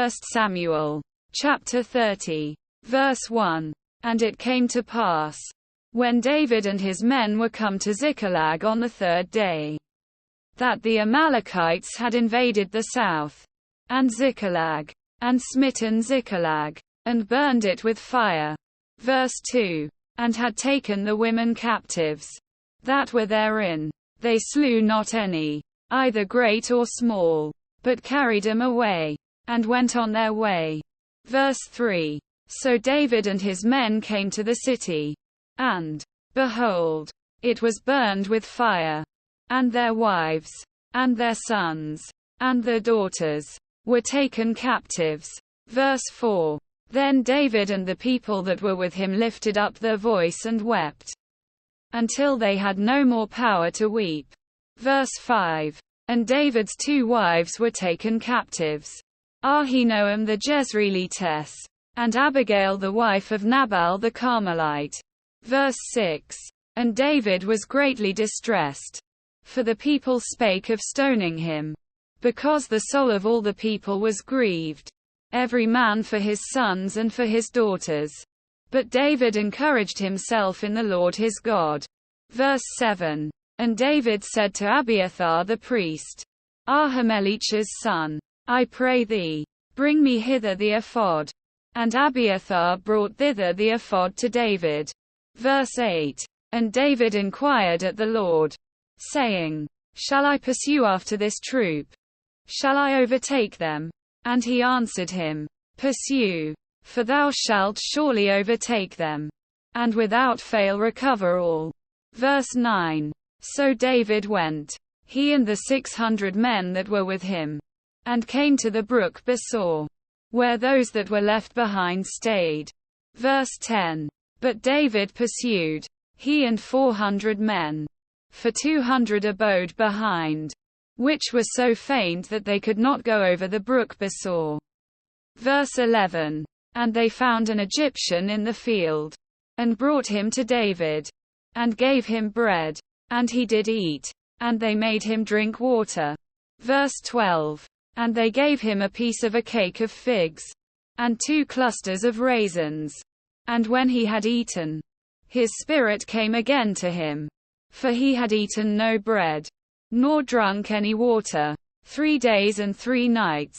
1 Samuel, chapter 30, verse 1. And it came to pass, when David and his men were come to Ziklag on the third day, that the Amalekites had invaded the south, and Ziklag, and smitten Ziklag, and burned it with fire. Verse 2. And had taken the women captives that were therein. They slew not any, either great or small, but carried them away, and went on their way. Verse 3. So David and his men came to the city, and, behold, it was burned with fire, and their wives, and their sons, and their daughters, were taken captives. Verse 4. Then David and the people that were with him lifted up their voice and wept, until they had no more power to weep. Verse 5. And David's 2 wives were taken captives, Ahinoam the Jezreelitess, and Abigail the wife of Nabal the Carmelite. Verse 6. And David was greatly distressed, for the people spake of stoning him, because the soul of all the people was grieved, every man for his sons and for his daughters. But David encouraged himself in the Lord his God. Verse 7. And David said to Abiathar the priest, Ahimelech's son, I pray thee, bring me hither the ephod. And Abiathar brought thither the ephod to David. Verse 8. And David inquired at the Lord, saying, Shall I pursue after this troop? Shall I overtake them? And he answered him, Pursue, for thou shalt surely overtake them, and without fail recover all. Verse 9. So David went, he and the 600 men that were with him, and came to the brook Besor, where those that were left behind stayed. Verse 10. But David pursued, he and 400 men. For 200 abode behind, which were so faint that they could not go over the brook Besor. Verse 11. And they found an Egyptian in the field, and brought him to David, and gave him bread, and he did eat, and they made him drink water. Verse 12. And they gave him a piece of a cake of figs, and 2 clusters of raisins. And when he had eaten, his spirit came again to him, for he had eaten no bread, nor drunk any water, 3 days and 3 nights.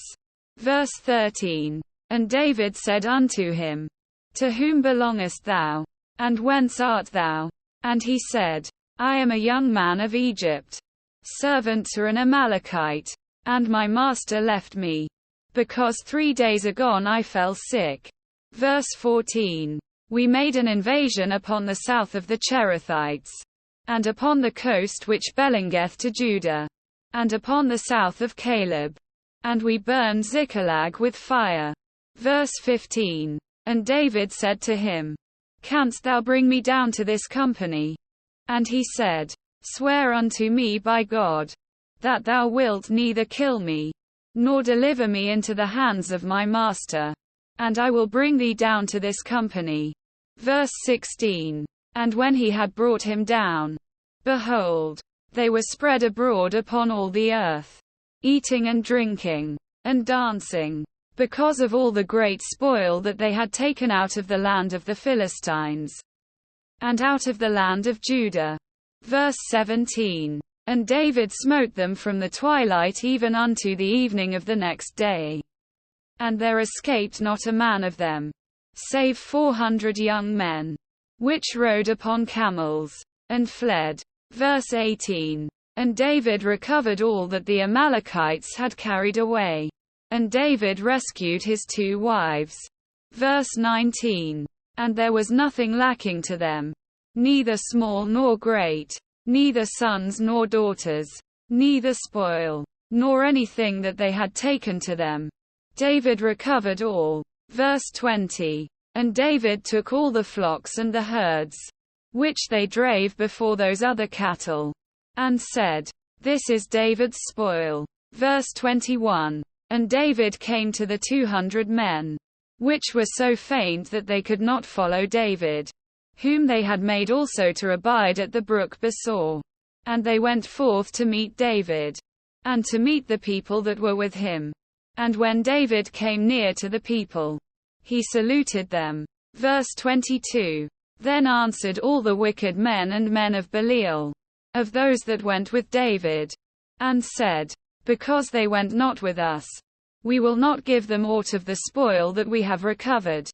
Verse 13. And David said unto him, To whom belongest thou? And whence art thou? And he said, I am a young man of Egypt, servant to an Amalekite. And my master left me, because 3 days agone I fell sick. Verse 14. We made an invasion upon the south of the Cherethites, and upon the coast which belongeth to Judah, and upon the south of Caleb. And we burned Ziklag with fire. Verse 15. And David said to him, Canst thou bring me down to this company? And he said, Swear unto me by God, that thou wilt neither kill me, nor deliver me into the hands of my master, and I will bring thee down to this company. Verse 16. And when he had brought him down, behold, they were spread abroad upon all the earth, eating and drinking, and dancing, because of all the great spoil that they had taken out of the land of the Philistines, and out of the land of Judah. Verse 17. And David smote them from the twilight even unto the evening of the next day. And there escaped not a man of them, save 400 young men, which rode upon camels, and fled. Verse 18. And David recovered all that the Amalekites had carried away. And David rescued his 2 wives. Verse 19. And there was nothing lacking to them, neither small nor great, neither sons nor daughters, neither spoil, nor anything that they had taken to them. David recovered all. Verse 20. And David took all the flocks and the herds, which they drave before those other cattle, and said, This is David's spoil. Verse 21. And David came to the 200 men, which were so faint that they could not follow David, whom they had made also to abide at the brook Besor. And they went forth to meet David, and to meet the people that were with him. And when David came near to the people, he saluted them. Verse 22. Then answered all the wicked men and men of Belial, of those that went with David, and said, Because they went not with us, we will not give them aught of the spoil that we have recovered,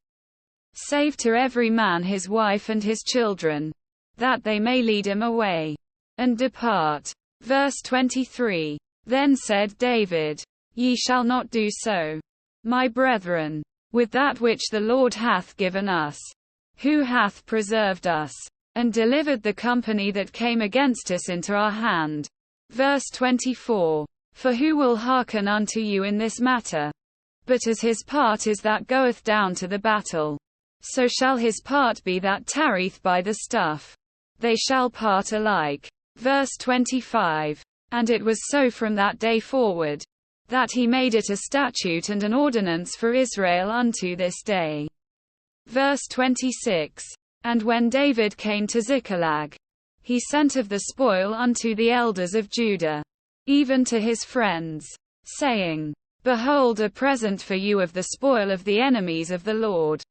save to every man his wife and his children, that they may lead him away, and depart. Verse 23. Then said David, Ye shall not do so, my brethren, with that which the Lord hath given us, who hath preserved us, and delivered the company that came against us into our hand. Verse 24. For who will hearken unto you in this matter? But as his part is that goeth down to the battle, so shall his part be that tarrieth by the stuff. They shall part alike. Verse 25. And it was so from that day forward, that he made it a statute and an ordinance for Israel unto this day. Verse 26. And when David came to Ziklag, he sent of the spoil unto the elders of Judah, even to his friends, saying, Behold a present for you of the spoil of the enemies of the Lord.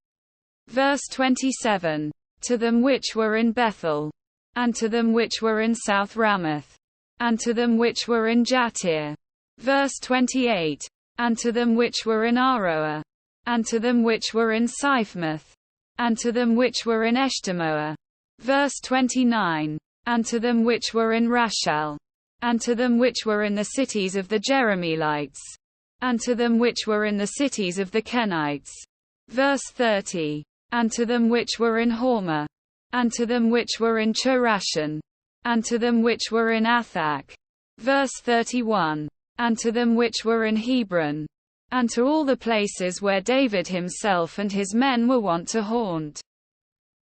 Verse 27. To them which were in Bethel, and to them which were in South Ramoth, and to them which were in Jattir. Verse 28. And to them which were in Aroah, and to them which were in Siphmoth, and to them which were in Eshtemoa. Verse 29. And to them which were in Rashal, and to them which were in the cities of the Jerahmeelites, and to them which were in the cities of the Kenites. Verse 30. And to them which were in Hormah, and to them which were in Chorashan, and to them which were in Athak. Verse 31. And to them which were in Hebron, and to all the places where David himself and his men were wont to haunt.